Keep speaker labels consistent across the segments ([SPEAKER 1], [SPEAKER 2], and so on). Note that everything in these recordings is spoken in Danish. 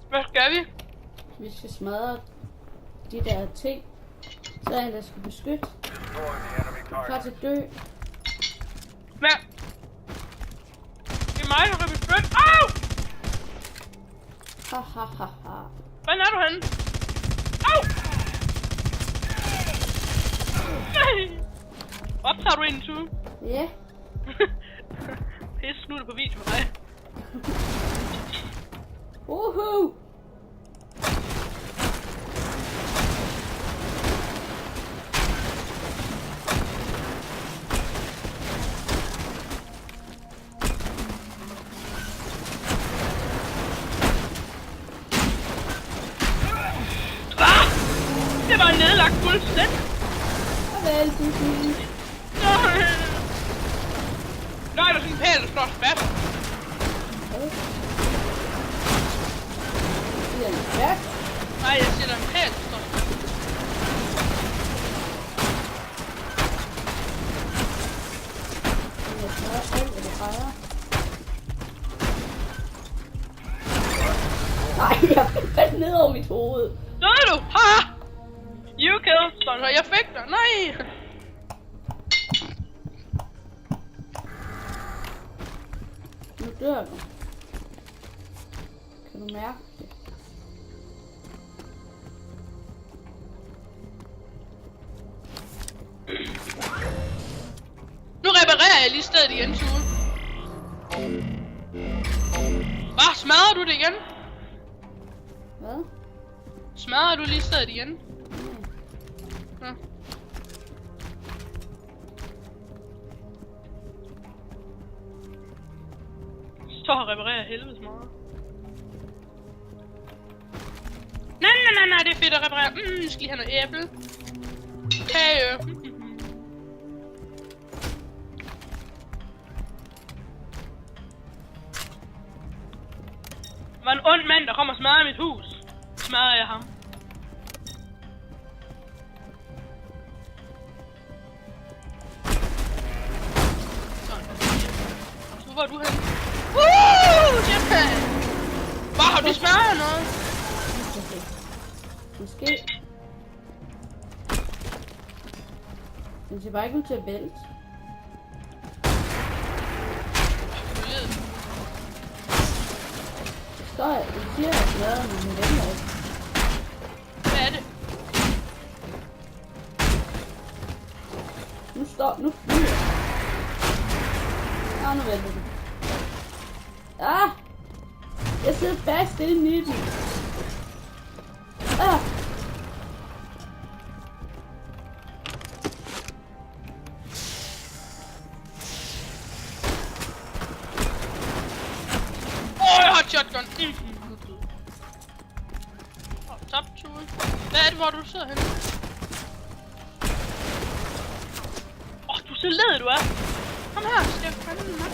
[SPEAKER 1] Hvad skal vi?
[SPEAKER 2] Vi skal smadre de der ting. Så er en, der skal beskytte. Klar til at dø.
[SPEAKER 1] Hvad? Det er mig, der skal beskytte. Au!
[SPEAKER 2] Ha ha ha ha.
[SPEAKER 1] Hvordan er du henne? Au! Nej! Optager du en tur?
[SPEAKER 2] Ja.
[SPEAKER 1] Pisse, nu er det på video for dig.
[SPEAKER 2] Woohoo!
[SPEAKER 1] Det var en nedlagt fuldstændig.
[SPEAKER 2] Farvel, Bibi.
[SPEAKER 1] Nej, der er sådan en pæl, der står fast.
[SPEAKER 2] Det er en fat.
[SPEAKER 1] Nej, jeg siger, der er en pæl, der står fast.
[SPEAKER 2] Jeg smadrer alt, hvad det fejrer. Nej, jeg faldt ned over mit hoved.
[SPEAKER 1] Døde du? Ha! You killed Stunter. Jeg fik dig. Nej!
[SPEAKER 2] Nu dør du. Kan du mærke det?
[SPEAKER 1] Nu reparerer jeg lige stedet igen, Tue. Hvad? Smadrer du det igen?
[SPEAKER 2] Hvad?
[SPEAKER 1] Smadrer du lige stedet igen? Ja. Så reparerer helvedes meget. Nej, det er fedt at reparere. Jeg skal lige have noget æble. Kage. Der var en ond mand, der kom og smadrede mit hus. Smadrede jeg ham. Hvor er du henne? Jetpack! Hvor har du smadret noget?
[SPEAKER 2] Måske. Den ser bare ikke ud til at vælte. Det står, det siger, at jeg smadrer, men den vælter ikke.
[SPEAKER 1] Hvad er det?
[SPEAKER 2] Nu flyver. Ah, nu vælter den. Ah! Jeg sidder fast inde i den. Ah!
[SPEAKER 1] Jeg har et shotgun. Top tool. Hvad er det, hvor du sidder henne? Du ser led, du er. Kom her, skal jeg fandme nok.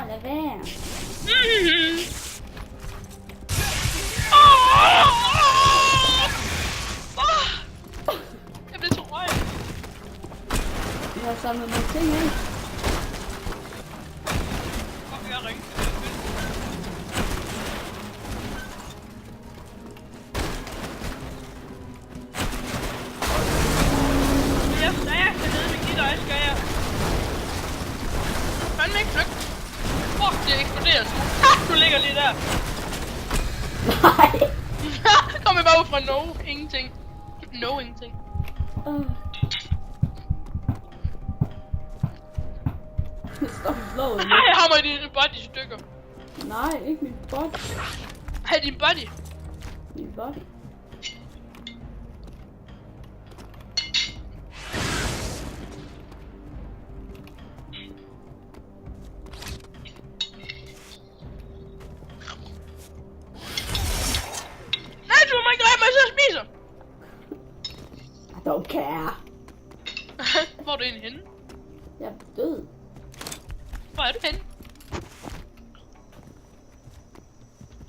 [SPEAKER 2] Lad være.
[SPEAKER 1] Jeg blev så røg.
[SPEAKER 2] Jeg har samlet nogle ting ind.
[SPEAKER 1] Jeg ringer. Jeg sagde, at nede med gitter, jeg skal jeg. Fandme ikke flygt. Fuck, det eksploderer. Du ligger lige der.
[SPEAKER 2] Nej.
[SPEAKER 1] Kom jeg bare ud fra ingenting. Ingenting.
[SPEAKER 2] Stop slået.
[SPEAKER 1] Nej, jeg hammer din body i stykker.
[SPEAKER 2] Nej, ikke min body.
[SPEAKER 1] Hey, din body.
[SPEAKER 2] Min body.
[SPEAKER 1] Nej, du må ikke lade mig, så jeg spiser.
[SPEAKER 2] I don't care.
[SPEAKER 1] Hvor er du egentlig henne?
[SPEAKER 2] Jeg er død.
[SPEAKER 1] Hvor er du henne?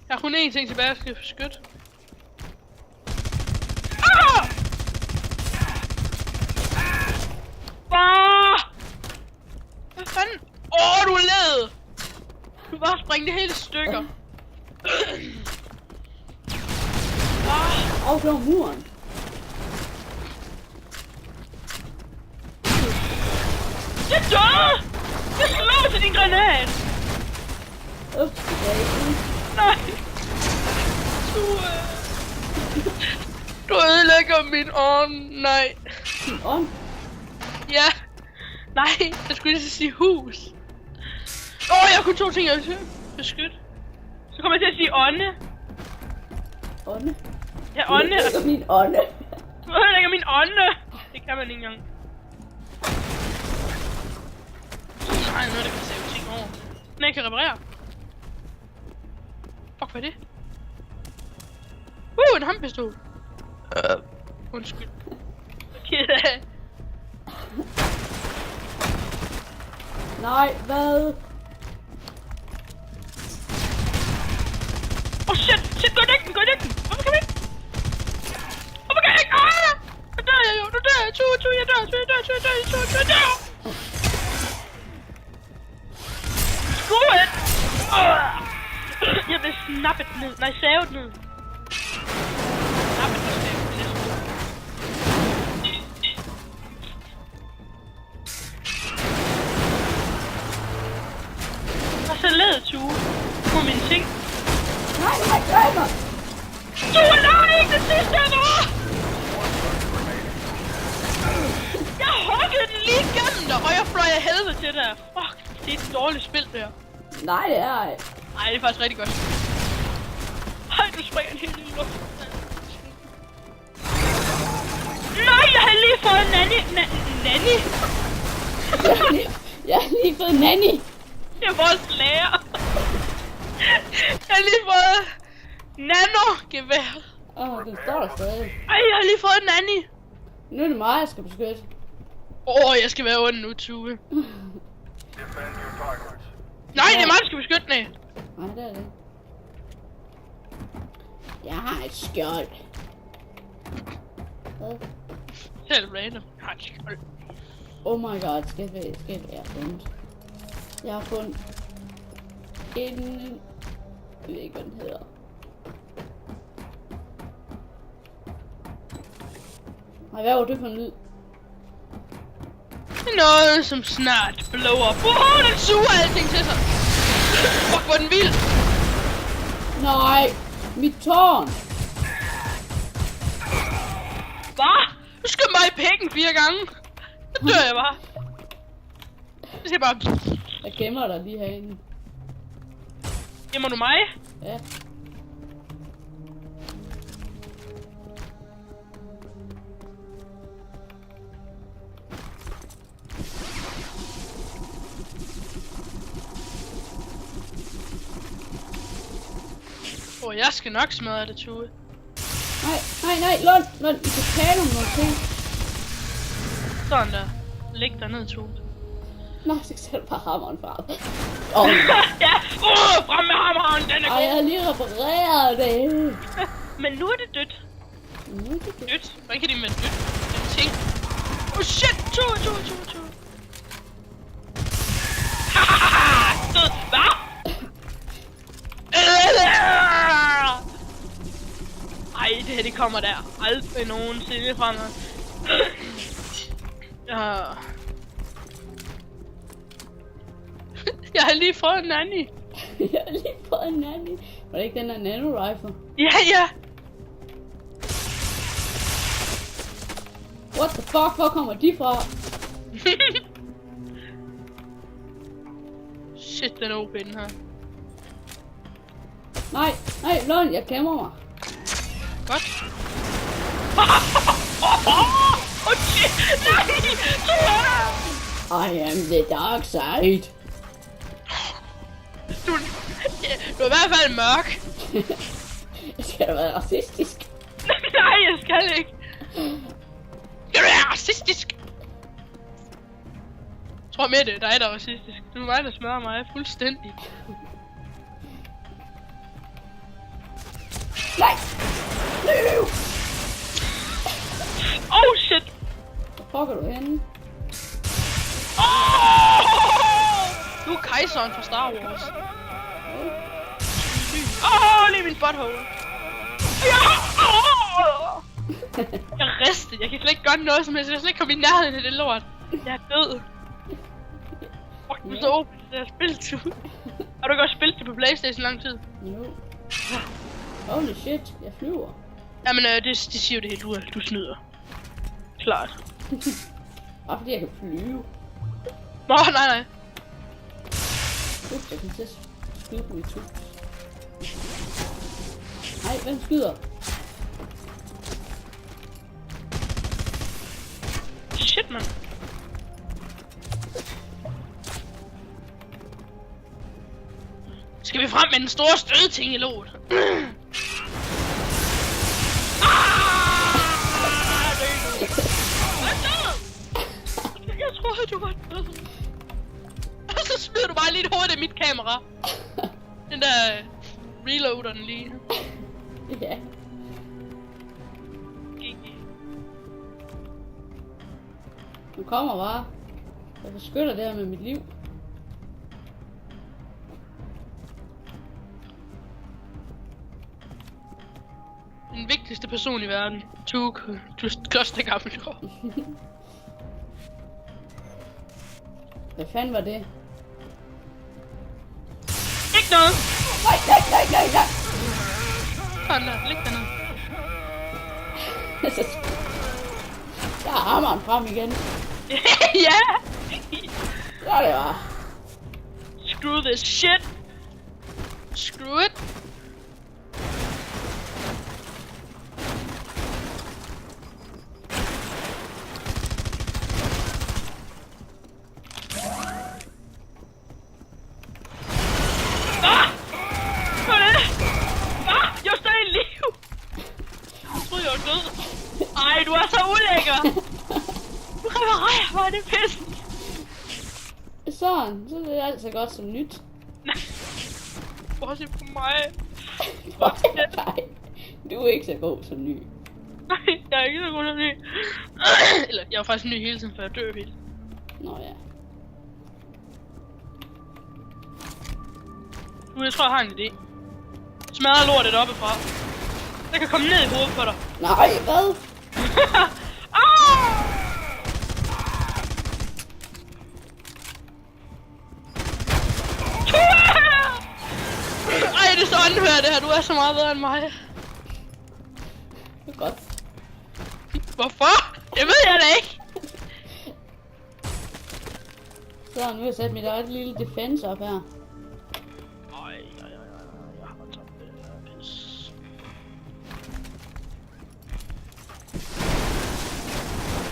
[SPEAKER 1] Jeg har kun én ting tilbage, jeg skal beskytte. Ah! sprænge det hele i stykker.
[SPEAKER 2] Og så muren.
[SPEAKER 1] Jeg døde! Jeg slår til din granat!
[SPEAKER 2] Ups, baby.
[SPEAKER 1] Nej! Du ødelægger min ånd. Nej.
[SPEAKER 2] Din ånd?
[SPEAKER 1] Ja. Nej, jeg skulle lige sige hus. Jeg har kun 2 ting, jeg vil beskytte. Så kommer jeg til at sige ånde.
[SPEAKER 2] Ånde?
[SPEAKER 1] Ja, ånde.
[SPEAKER 2] Det er min ånde.
[SPEAKER 1] Du ødelægger min ånde. Det kan man ikke engang. Nej, noget der kan save ting over. Den jeg kan reparere. Fuck, hvad er det? En håndpistol. Undskyld. Ked af.
[SPEAKER 2] Nej, hvad?
[SPEAKER 1] Shit, gå i dækken. Hvorfor kan vi ikke? Hvorfor kan jeg ikke? Nu dør jeg jo, jeg dør. Jeg dør. Screw it! Jeg vil snappe det ned. Nej, save det ned. Snappe det ned. Og så led Tue på mine ting.
[SPEAKER 2] Nej, gør mig!
[SPEAKER 1] Tue, nej, ikke det sidste, jeg var! Jeg huggede den lige igennem dig, og jeg fløj af helvede til dig. Fuck, det er et dårligt spil, det her.
[SPEAKER 2] Nej, det er ej.
[SPEAKER 1] Ej, det er faktisk rigtig godt. Ej, du springer en helt lille luft. Nej, jeg har lige fået Nanny. Nanny?
[SPEAKER 2] Jeg har lige fået Nanny.
[SPEAKER 1] Det er vores lærer. Jeg har lige fået nano-gevær.
[SPEAKER 2] Den står der stadig.
[SPEAKER 1] Ej, jeg har lige fået Nanny.
[SPEAKER 2] Nu er det mig, jeg skal beskytte.
[SPEAKER 1] Jeg skal være ond nu, Tue. Nej, det er mig, der skal beskytte den.
[SPEAKER 2] Nej, det er det. Jeg har et skjold. Hvad?
[SPEAKER 1] Helt random. Jeg har et skjold.
[SPEAKER 2] Oh my god, skal jeg har fundet. Jeg har fundet en... Jeg ved ikke, hvad den hedder. Nej, hvad var det for en lyd?
[SPEAKER 1] Noget, som snart blower. Den suger alting til sig. Fuck, hvor er den vild.
[SPEAKER 2] Nej, mit tårn.
[SPEAKER 1] Hvad? Du skød mig i pikken 4 gange. Så dør jeg bare. Det skal bare...
[SPEAKER 2] Jeg gemmer dig lige herinde.
[SPEAKER 1] Gemmer du mig?
[SPEAKER 2] Ja.
[SPEAKER 1] Jeg skal nok smadre det, Tue.
[SPEAKER 2] Nej, Lund, I kan tale om nogle ting.
[SPEAKER 1] Sådan der. Læg dig ned, Tue.
[SPEAKER 2] Nej, så sætter bare hammeren fra.
[SPEAKER 1] Ja, frem med hammeren, den er god.
[SPEAKER 2] Jeg har lige repareret det.
[SPEAKER 1] Men nu er det dødt. Dødt? Hvordan kan det være dødt? Det er ting. Shit, Tue. Hahaha, død. Hvad? Ej, det her, det kommer der aldrig nogensinde fra mig. Jeg har lige fået en Nanny.
[SPEAKER 2] Var det ikke den der nano-rifle?
[SPEAKER 1] Ja.
[SPEAKER 2] What the fuck? Hvor kommer de fra?
[SPEAKER 1] Shit, den er OP, den her.
[SPEAKER 2] Nej, Lund, jeg klemmer mig.
[SPEAKER 1] Godt. Shit, nej!
[SPEAKER 2] I am the dark side.
[SPEAKER 1] Du er i hvert fald mørk.
[SPEAKER 2] Skal du være racistisk?
[SPEAKER 1] Nej, jeg skal ikke. Du er racistisk. Jeg tror mere, det er dig, der er racistisk. Du er mig, der smører mig fuldstændig.
[SPEAKER 2] Nej! Løv!
[SPEAKER 1] Oh shit!
[SPEAKER 2] Hvor fuck er du henne?
[SPEAKER 1] Du er kejseren fra Star Wars. Lige min butthole. Jeg er ristet. Jeg kan slet ikke gøre noget som helst. Jeg kan slet ikke komme i nærheden af det lort. Jeg er død. Fuck, du er så åbent. Det er spillet. Har du ikke også spillet det på PlayStation lang tid?
[SPEAKER 2] Jo. Holy shit, jeg flyver.
[SPEAKER 1] Jamen, det siger jo det helt ud. Du snyder. Klart.
[SPEAKER 2] Bare fordi jeg kan flyve.
[SPEAKER 1] Nå, nej.
[SPEAKER 2] Ups, jeg kan til at skyde på mit hus. Nej, hvem skyder?
[SPEAKER 1] Shit, man. Skal vi frem med den store stødting i lort? Jeg troede, du var død. Og så smider du bare lige et hoved af mit kamera. Den der reloader den lige.
[SPEAKER 2] Ja. Nu kommer bare. Jeg beskytter det her med mit liv.
[SPEAKER 1] Den vigtigste person i verden. Tuk. Du kloster gammel.
[SPEAKER 2] Hvad fanden var det?
[SPEAKER 1] Ikke noget!
[SPEAKER 2] Nej.
[SPEAKER 1] Sådan der, læg dernede.
[SPEAKER 2] Der er hammeren frem igen.
[SPEAKER 1] Ja!
[SPEAKER 2] Så er det bare.
[SPEAKER 1] Screw this shit! Screw it! Ej, du er så ulækker! Du reparerer mig, det er pisse!
[SPEAKER 2] Sådan, så er det altså godt som nyt.
[SPEAKER 1] Nej. Bortset på mig.
[SPEAKER 2] Nej, du er ikke så god som ny.
[SPEAKER 1] Nej, jeg er ikke så god som ny. Eller, jeg var faktisk ny hele tiden, for jeg dør helt.
[SPEAKER 2] Nå ja.
[SPEAKER 1] Nu, jeg tror, jeg har en idé. Smadrer lortet oppefra. Jeg kan komme ned i hovedet på dig.
[SPEAKER 2] Nej, hvad?
[SPEAKER 1] Ej, det er så åndhørt det her. Du er så meget bedre end mig.
[SPEAKER 2] Det er godt.
[SPEAKER 1] Hvorfor? Det ved jeg da ikke.
[SPEAKER 2] Så nu vil jeg sætte mit eget lille defense op her.
[SPEAKER 1] Jeg har tabt det her pis.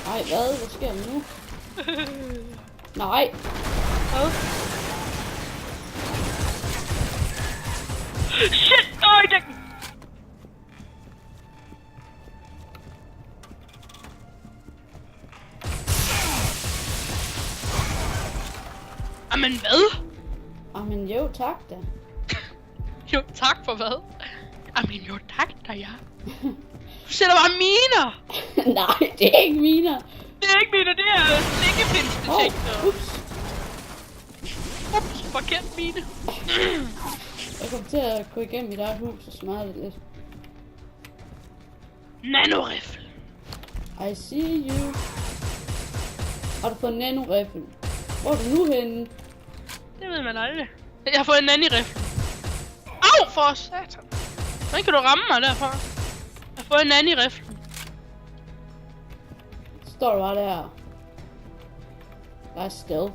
[SPEAKER 2] Nej, hvad sker der nu? Nej.
[SPEAKER 1] Hvad? Shit! Øj, det... Jamen hvad?
[SPEAKER 2] Jamen jo, tak da.
[SPEAKER 1] Jo, tak for hvad? Jamen jo, tak da, ja. Du sætter bare miner!
[SPEAKER 2] Nej, det er ikke miner.
[SPEAKER 1] Det er ikke miner, det er slikkepindsdetektor.
[SPEAKER 2] Ups.
[SPEAKER 1] Ups, forkert mine.
[SPEAKER 2] Jeg kom til at gå igennem mit eget hus og smadre det lidt.
[SPEAKER 1] Nanorifle.
[SPEAKER 2] I see you. Har du fået en nanorifle? Hvor er du nu henne?
[SPEAKER 1] Det ved man aldrig. Jeg har fået en nanirifle. Au, for satan. Hvordan kan du ramme mig derfra? Jeg har fået en nanirifle.
[SPEAKER 2] Står du bare der. Der er stealth.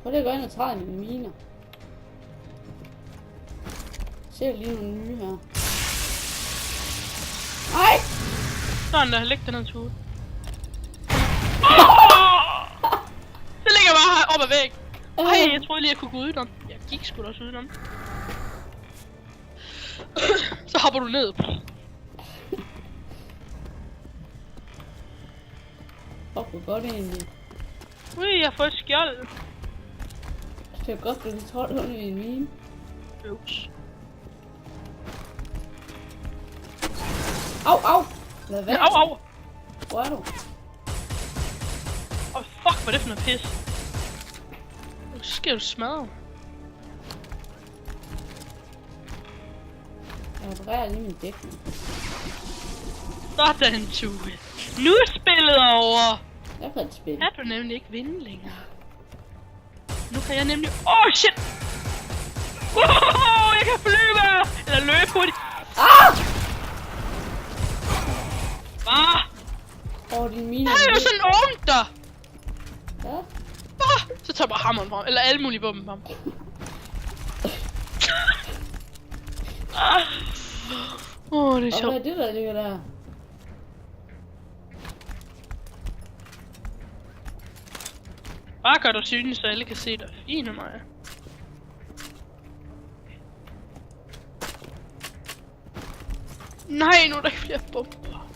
[SPEAKER 2] Prøv lige at gå ind og træde mine miner. Ser lige nogle nye her. Ej!
[SPEAKER 1] Sådan der, læg den ned til hovedet. Så ligger jeg bare her op ad væg. Ej, jeg troede lige, jeg kunne gå udenom. Jeg gik sgu da også udenom. Så hopper du ned.
[SPEAKER 2] Fuck, hvor godt egentlig.
[SPEAKER 1] Ui, jeg har fået et skjold.
[SPEAKER 2] Det er godt, at du tror, det i en mine.
[SPEAKER 1] Øvs.
[SPEAKER 2] Au, au! Lad være.
[SPEAKER 1] Au, au!
[SPEAKER 2] Hvor er du?
[SPEAKER 1] Fuck, hvad er det for noget pis? Nu skal du smadre.
[SPEAKER 2] Jeg reparerer lige min dækning.
[SPEAKER 1] Sådan, Tue. Nu er spillet over.
[SPEAKER 2] Jeg kan ikke spille.
[SPEAKER 1] Kan du nemlig ikke vinde længere. Nu kan jeg nemlig... Oh, shit! Wow, jeg kan flyve! Eller løbe hurtigt.
[SPEAKER 2] Ah!
[SPEAKER 1] Hvad?
[SPEAKER 2] Din mine.
[SPEAKER 1] Der er jo sådan en ovn der.
[SPEAKER 2] Ja.
[SPEAKER 1] Så tager jeg bare hammeren frem. Eller alle mulige våben frem. Det er
[SPEAKER 2] Og
[SPEAKER 1] sjovt.
[SPEAKER 2] hvad er det, der ligger der?
[SPEAKER 1] Bare gør dig synlig, så alle kan se dig. Fint, Maja. Nej, nu er der ikke flere bomber.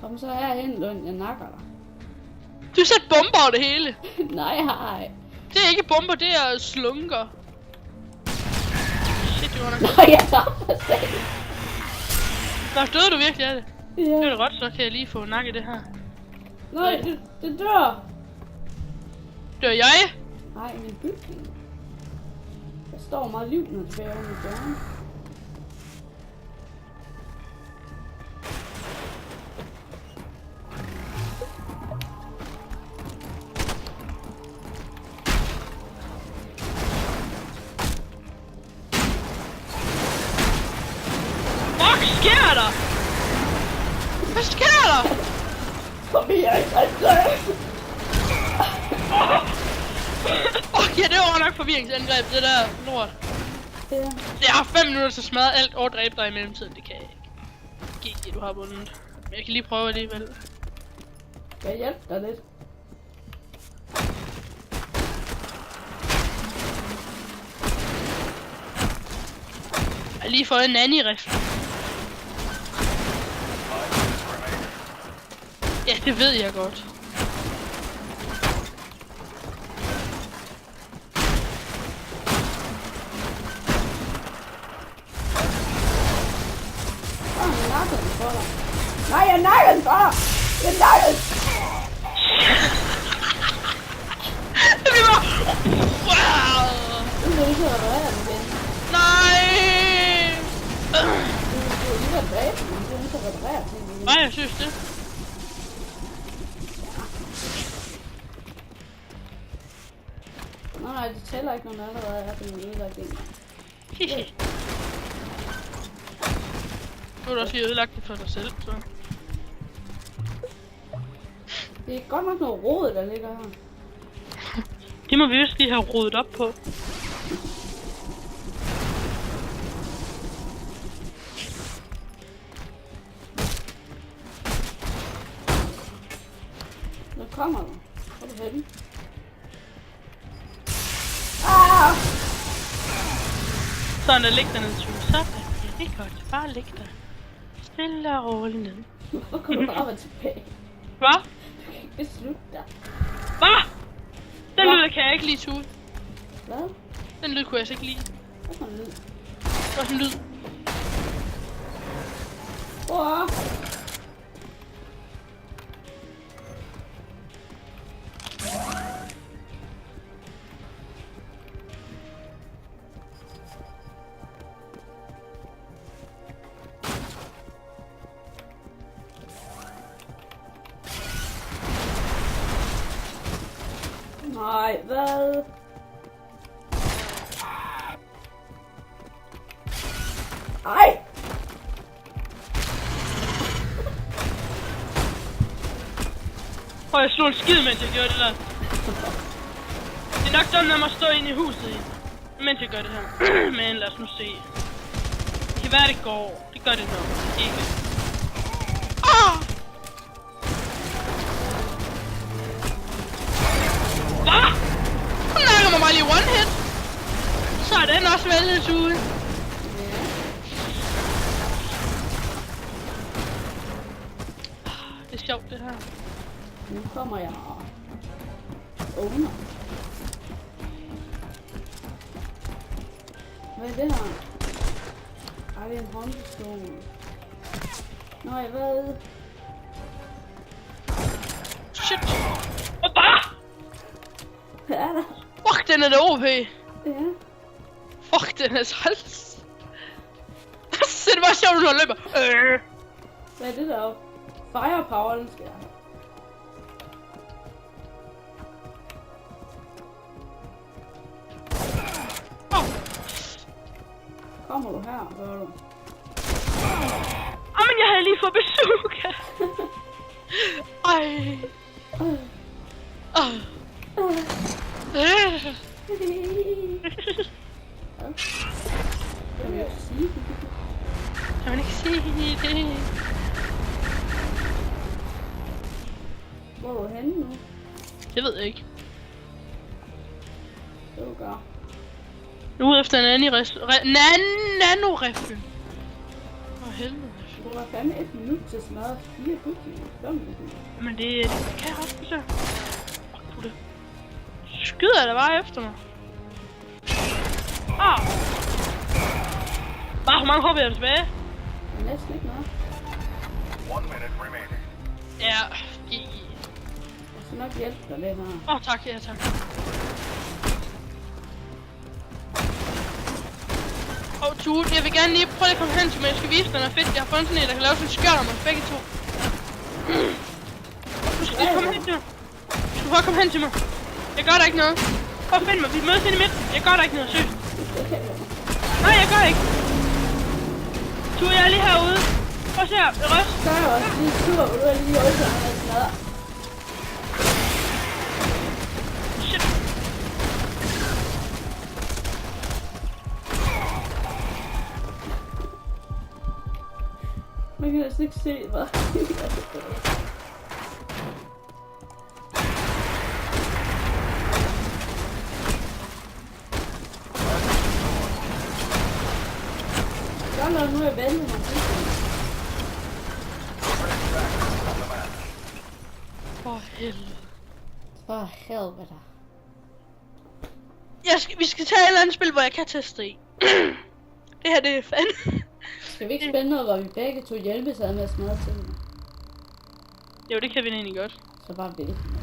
[SPEAKER 2] Kom så herhen, Lund. Jeg nakker dig.
[SPEAKER 1] Du har sat bomber over det hele.
[SPEAKER 2] Nej, hej.
[SPEAKER 1] Det er ikke bomber, det er slunker. Shit, det var nok.
[SPEAKER 2] Nej, jeg rammer sig.
[SPEAKER 1] Nå, døde du virkelig af det?
[SPEAKER 2] Ja.
[SPEAKER 1] Det er da godt, så kan jeg lige få nakket det her.
[SPEAKER 2] Nej, det dør.
[SPEAKER 1] Dør jeg?
[SPEAKER 2] Nej, min bygning. Der står meget liv, når det bærer under døren.
[SPEAKER 1] Fuck, sker der? Hvad sker der?
[SPEAKER 2] Kom her,
[SPEAKER 1] Ja, det var nok forvirringsangreb, det der lort.
[SPEAKER 2] Ja.
[SPEAKER 1] Jeg har 5 minutter til at smadre alt og dræbe dig i mellemtiden, det kan jeg ikke. GG, du har vundet. Men jeg kan lige prøve alligevel.
[SPEAKER 2] Jeg hjælper dig lidt.
[SPEAKER 1] Jeg har lige fået en nanny-rifle. Ja, det ved jeg godt.
[SPEAKER 2] Jeg nakker den for dig. Nej, jeg nakker den for dig. Jeg nakker den.
[SPEAKER 1] Det bliver bare... Wow!
[SPEAKER 2] Du vil ikke reparere den igen.
[SPEAKER 1] Nej!
[SPEAKER 2] Du vil ikke reparere den, men du vil ikke reparere den igen.
[SPEAKER 1] Nej, jeg synes det.
[SPEAKER 2] Nej, det tæller ikke, når den allerede er blevet ødelagt en.
[SPEAKER 1] Hihi. Nu har du også lige ødelagt det for dig selv, så...
[SPEAKER 2] Det er godt nok noget rod, der ligger her.
[SPEAKER 1] Det må vi vist lige have rodet op på.
[SPEAKER 2] Nu kommer du. Hvor er du henne? Ah!
[SPEAKER 1] Sådan, der ligger ned, Tue. Sådan. Ja, det er godt. Bare ligge der. Stille og roligt ned.
[SPEAKER 2] Hvorfor kan du bare være tilbage?
[SPEAKER 1] Hvad?
[SPEAKER 2] Du kan ikke beslutte dig.
[SPEAKER 1] Hvad? Den
[SPEAKER 2] Hva?
[SPEAKER 1] lyd kan jeg ikke lide, Tue.
[SPEAKER 2] Hvad?
[SPEAKER 1] Den lyd kunne jeg så ikke lide.
[SPEAKER 2] Hvad for en lyd?
[SPEAKER 1] Det var sådan en lyd.
[SPEAKER 2] Hvor? Nej, hvad? Ej!
[SPEAKER 1] Og jeg slog en skid, mens jeg gjorde det der. Det er nok dumt, at man står inde i huset, mens jeg gør det her. Men lad os nu se. Det kan være, det går. Det gør det nok. Ikke. Ah! Hvad? Hun nakker mig bare lige one hit. Så er den også væltet ude. Det er sjovt, det her.
[SPEAKER 2] Nu kommer jeg. Owner. Hvad er det her? Ej, det er en håndpistol. Nej, hvad?
[SPEAKER 1] Shit. Og bare!
[SPEAKER 2] Hvad er der?
[SPEAKER 1] Fuck, den er det OP.
[SPEAKER 2] Ja.
[SPEAKER 1] Fuck, den er træls. Så det var sjovt, når du løber.
[SPEAKER 2] Hvad er det der? Firepower, den skal jeg have. Kommer du her, gør du?
[SPEAKER 1] Men jeg havde lige fået bazooka. Ej.
[SPEAKER 2] Kan jeg sige det?
[SPEAKER 1] Kan man ikke sige det?
[SPEAKER 2] Hvor er du henne nu?
[SPEAKER 1] Det ved jeg ikke.
[SPEAKER 2] Det du gør.
[SPEAKER 1] Nu er ude efter en nanorifle. Hvor helvede.
[SPEAKER 2] Du var fandme 1 minut til smadret 4 bygninger.
[SPEAKER 1] Men det kan jeg også forsøge. Fuck du det. Skyder der bare efter mig. Bare hvor mange hopper jeg tilbage?
[SPEAKER 2] Det er næsten ikke noget.
[SPEAKER 3] 1 minute remaining.
[SPEAKER 1] Ja,
[SPEAKER 2] Jeg skal nok hjælpe dig lidt her.
[SPEAKER 1] tak, ja tak. Tue, jeg vil gerne lige prøve at komme hen til mig. Jeg skal vise dig noget fedt. Jeg har fundet sådan en, der kan lave sådan en skjold om os begge to. Du skal lige komme hen til mig. Du skal prøve at komme hen til mig. Jeg gør der ikke noget. Prøv at finde mig. Vi mødes ind i midten. Jeg gør der ikke noget, seriøst. Nej, jeg gør ikke. Tue, jeg er lige herude. Prøv at se her. Røst.
[SPEAKER 2] Så er jeg også lige sur, hvor du er lige åbner og han smadrer.
[SPEAKER 1] Shit.
[SPEAKER 2] Man kan næsten ikke se, hvad godt nok, nu er jeg ventet mig.
[SPEAKER 1] For helvede.
[SPEAKER 2] For helvede.
[SPEAKER 1] Vi skal tage et eller andet spil, hvor jeg kan teste i. Det her, det er fandme.
[SPEAKER 2] Skal vi ikke spille noget, hvor vi begge to hjælpes ad med at smadre tingene?
[SPEAKER 1] Jo, det kan vi egentlig godt.
[SPEAKER 2] Så bare vælge den.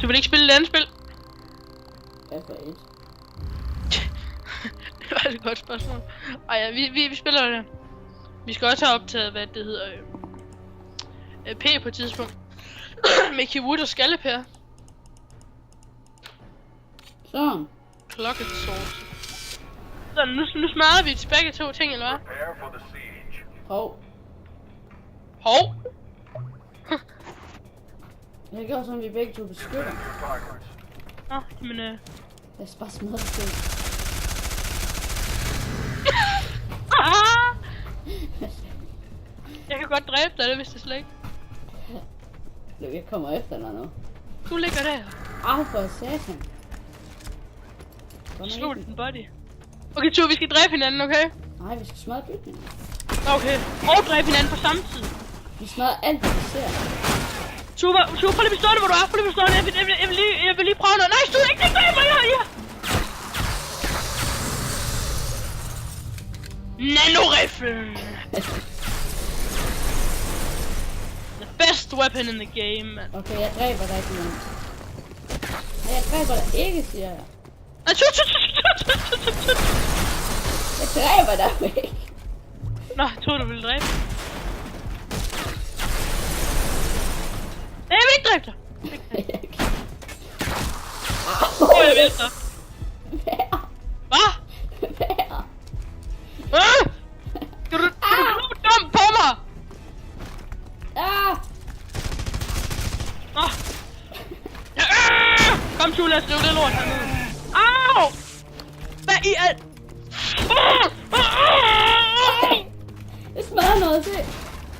[SPEAKER 1] Du vil ikke spille et andet spil?
[SPEAKER 2] Hvad for et?
[SPEAKER 1] Det var et godt spørgsmål. Ej ja, vi spiller det. Vi skal også have optaget, hvad det hedder. P på et tidspunkt. Mickey Wood og Skallepær.
[SPEAKER 2] Sådan.
[SPEAKER 1] Clocket sauce. Så nu smadrer vi til begge to ting, eller hvad?
[SPEAKER 3] Prepare for the siege.
[SPEAKER 2] Hov.
[SPEAKER 1] Hov!
[SPEAKER 2] Jeg gør sådan, vi begge to beskytter.
[SPEAKER 3] Targets.
[SPEAKER 1] Nå, men
[SPEAKER 2] Lad os bare smadre ting.
[SPEAKER 1] Jeg kan godt dræbe dig, det vidste jeg slet ikke.
[SPEAKER 2] Jeg kommer efter dig nu.
[SPEAKER 1] Du ligger der.
[SPEAKER 2] Au for satan.
[SPEAKER 1] Slå den body. Okay, Tue, vi skal dræbe hinanden, okay?
[SPEAKER 2] Nej, vi skal smadre bygningen.
[SPEAKER 1] Okay. Og dræbe hinanden på samme tid.
[SPEAKER 2] Vi smadrer alt, hvad vi ser.
[SPEAKER 1] Tue, prøv lige at bestå det, hvor du er. Prøv lige at bestå det. Jeg vil lige prøve noget. Nej, Tue, ikke dræbe mig, ja. Nanoriflen. The best weapon in the game, man.
[SPEAKER 2] Okay, jeg dræber dig ikke, Jens. Nej, jeg dræber dig ikke, siger jeg. Jeg dræber dig ikke.
[SPEAKER 1] Nå, jeg troede, du ville dræbe. Nej, jeg vil ikke dræbe dig. Jeg vil dig. Hvad? Kan du dumme på mig? Kom, Tue, lad os rive det lort hernede. Au! Hvad i alt?
[SPEAKER 2] Jeg smadrer noget, se.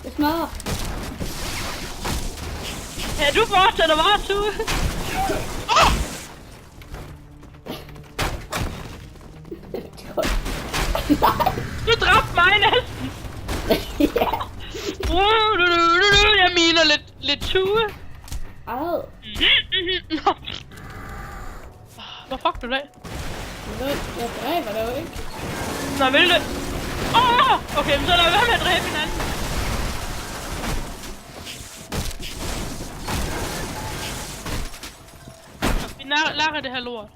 [SPEAKER 2] Jeg smadrer.
[SPEAKER 1] Ja, du fortsætter bare, Tue. Du dræbte mig næsten.
[SPEAKER 2] Ja.
[SPEAKER 1] Jeg miner lidt Tue.
[SPEAKER 2] Au.
[SPEAKER 1] Hvor fuck du det?
[SPEAKER 2] Jeg dræber dig jo ikke.
[SPEAKER 1] Nå, vil det? Okay, men så lad være med at dræbe hinanden. Lad det her lort.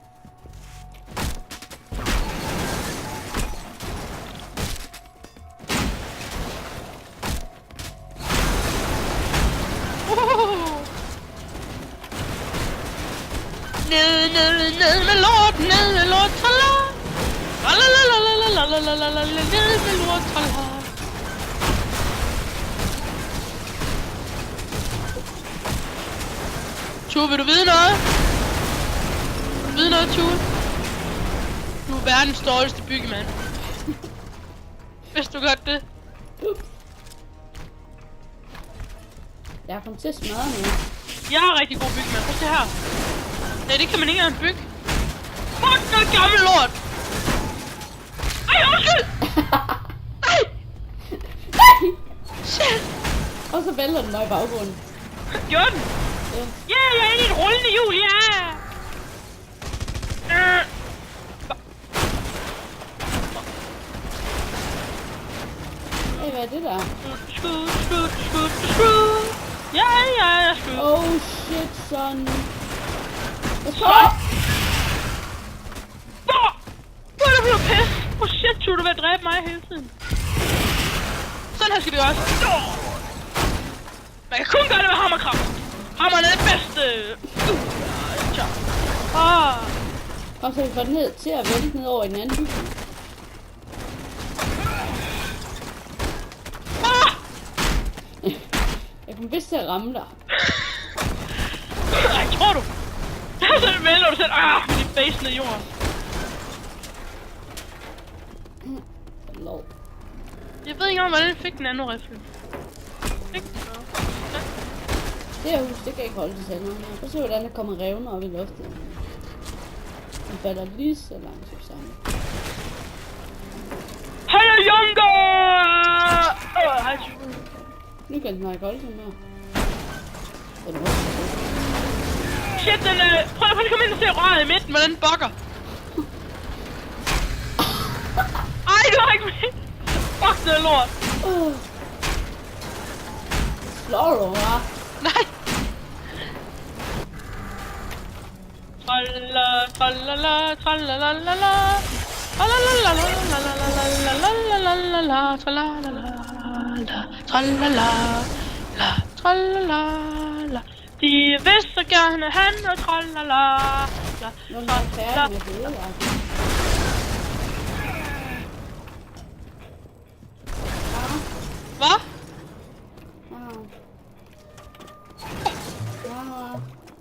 [SPEAKER 1] Ned med lort, ned med lort, tralla. Ned med lort, tralla. Tue, vil du vide noget? Vide noget, Tue? Du er verdens dårligste byggemand. Vidste du godt det?
[SPEAKER 2] Jeg er kommet til at smadre nu.
[SPEAKER 1] Jeg er rigtig god byggemand. Prøv at se her. Nej, det kan man ikke engang bygge. Fuck, noget gammel lort! Ej, undskyld! Ej! Shit!
[SPEAKER 2] Og så vælter den mig i baggrunden.
[SPEAKER 1] Gjorde den?
[SPEAKER 2] Ja.
[SPEAKER 1] Ja, jeg er inde i et rullende hjul, ja!
[SPEAKER 2] Hey, hvad er det der?
[SPEAKER 1] Skud. Ja, skud.
[SPEAKER 2] Oh shit, son. Hvad så?
[SPEAKER 1] Stop! Hvor er det blevet pisse? Hvor shit, Tue, du vil dræbe mig hele tiden. Sådan her skal vi også. Man kan kun gøre det med hammerkraft. Hammeren er det bedste.
[SPEAKER 2] Og så vi får den ned til at vælte ned over i den anden bygning. Jeg kommer vist til at ramme dig.
[SPEAKER 1] Ej, tror du? Så er det med, når du sætter med din face ned i jorden.
[SPEAKER 2] Lov.
[SPEAKER 1] Jeg ved ikke om, hvordan jeg fik den anden rifle. Fik den noget?
[SPEAKER 2] Det her hus, det kan ikke holde til sanderne. Prøv at se, hvordan der kommer revner op i luften. Den falder lige så langsomt sammen.
[SPEAKER 1] Hej, Younger! Hej, Tue.
[SPEAKER 2] Nu kan den ikke holde til mere.
[SPEAKER 1] Shit, den prøv at komme ind og se røret i midten, hvordan den bukker. Ej, du har ikke med. Fuck, det er lort.
[SPEAKER 2] Slår du mig?
[SPEAKER 1] Nej. Tralala, tralalalala. Tralala. De vil så gerne han og tralala.
[SPEAKER 2] Nu er jeg færdig med det hele, altså.
[SPEAKER 1] Hvad?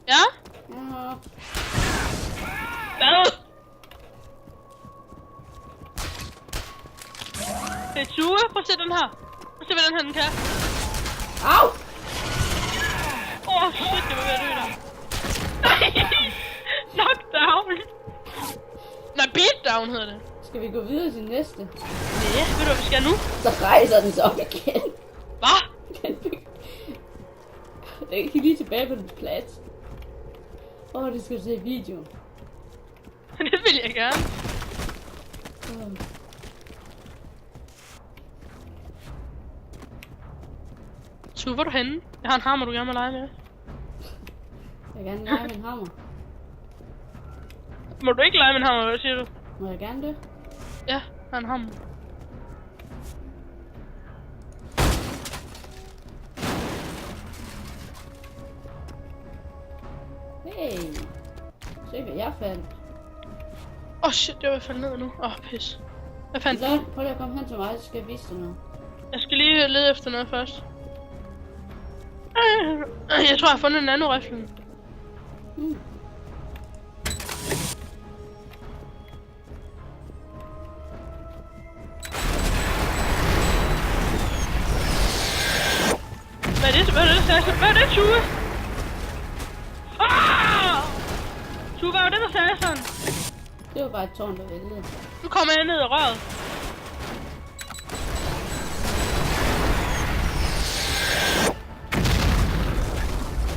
[SPEAKER 1] Ja? Hvad? Det er Tue. Prøv at se den her. Prøv at se, hvordan den kan.
[SPEAKER 2] Au!
[SPEAKER 1] Shit, det var ved at dø der. Knockdown. Nej, beatdown hedder det.
[SPEAKER 2] Skal vi gå videre til næste?
[SPEAKER 1] Ja, ved du hvad vi skal nu?
[SPEAKER 2] Så rejser den sig op igen.
[SPEAKER 1] Hvad?
[SPEAKER 2] Den kan lige tilbage på den plads. Det skal du se i videoen.
[SPEAKER 1] Det vil jeg gerne. Tue, hvor er du henne? Jeg har en hammer, du gerne må lege med.
[SPEAKER 2] Jeg vil gerne lege med en hammer.
[SPEAKER 1] Må du ikke lege med en hammer, hvad siger du?
[SPEAKER 2] Må jeg gerne det?
[SPEAKER 1] Ja, jeg har en hammer.
[SPEAKER 2] Hey! Se hvad jeg fandt.
[SPEAKER 1] Shit, jeg vil falde ned nu. Pis. Hvad fandt du?
[SPEAKER 2] Så prøv lige at komme hen til mig, så skal jeg vise dig noget.
[SPEAKER 1] Jeg skal lige lede efter noget først. Jeg tror, jeg har fundet en nano-rifle. Hvad er det? Hvad er det, Sasha? Hvad er det, Tue? Tue, hvad var det, der sagde sådan?
[SPEAKER 2] Det var bare et tårn, der væltede.
[SPEAKER 1] Nu kommer jeg ned i røret.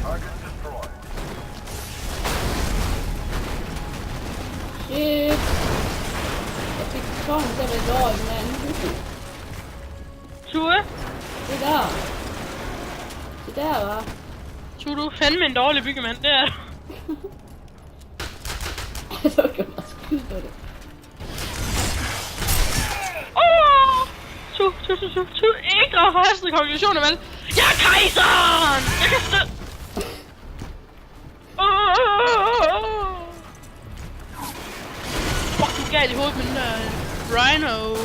[SPEAKER 3] Target destroyed.
[SPEAKER 2] Shit! Jeg fik tårnet til at vælte over i den anden bygning.
[SPEAKER 1] Tue?
[SPEAKER 2] Det der. Det der, var.
[SPEAKER 1] Tue, du er fandme en dårlig byggemand, det er du.
[SPEAKER 2] Så kan man skyde på det.
[SPEAKER 1] Ikke drage forhastede konklusioner, vel? Jeg er kejseren! Jeg kan stå... Fuck, du er galt i hovedet med den der Rhino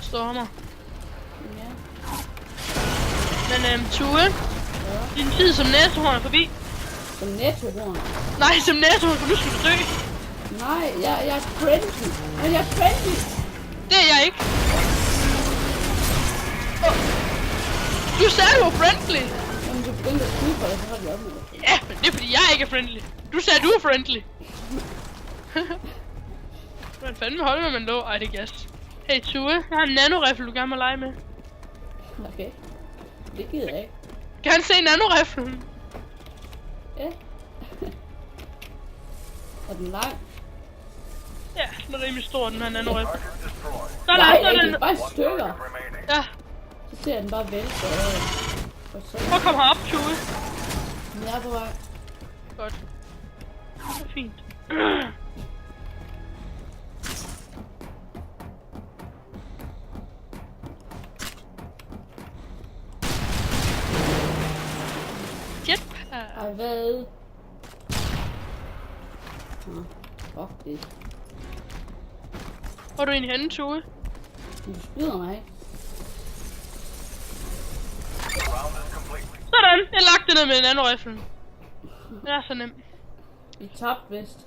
[SPEAKER 1] stormer.
[SPEAKER 2] Ja.
[SPEAKER 1] Men Tue, din tid som næsehorn er forbi.
[SPEAKER 2] Som nettohorn.
[SPEAKER 1] Nej, som næsehorn, for nu skal du dø.
[SPEAKER 2] Nej, jeg er friendly. Men jeg er friendly.
[SPEAKER 1] Det er jeg ikke. Du sagde, du var friendly.
[SPEAKER 2] Jamen, du begyndte at skyde på det, så har de op med det.
[SPEAKER 1] Ja, men det er fordi, jeg ikke er friendly. Du sagde, du er friendly. Hvordan fanden holde med, man lå? Ej, det er gas. Hey, Tue, jeg har en nanorifle, du gerne må lege med.
[SPEAKER 2] Okay. Det gider jeg ikke.
[SPEAKER 1] Kan han se nanoriflen?
[SPEAKER 2] Ja. Er den lang?
[SPEAKER 1] Ja, den er rimelig stor, den her nanorifle.
[SPEAKER 3] Target destroyed.
[SPEAKER 1] Så er
[SPEAKER 2] Nej,
[SPEAKER 1] der,
[SPEAKER 2] det
[SPEAKER 1] den.
[SPEAKER 2] er bare stykker.
[SPEAKER 3] Remaining.
[SPEAKER 1] Ja,
[SPEAKER 2] Så ser den bare vælte og så.
[SPEAKER 1] prøv at komme herop, Tue.
[SPEAKER 2] Jeg er på vej.
[SPEAKER 1] Godt. Det er fint. Jetpack.
[SPEAKER 2] Ej, hvad? Fuck det.
[SPEAKER 1] Hvor er du egentlig henne, Tue?
[SPEAKER 2] Du skyder mig ikke.
[SPEAKER 3] Round is complete.
[SPEAKER 1] Sådan, jeg lagde det ned med nanoriflen. Den er så nem.
[SPEAKER 2] Vi tabte vist.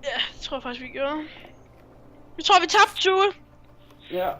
[SPEAKER 1] Ja, det tror jeg faktisk, vi gjorde. Jeg tror, vi tabte, Tue.
[SPEAKER 2] Ja.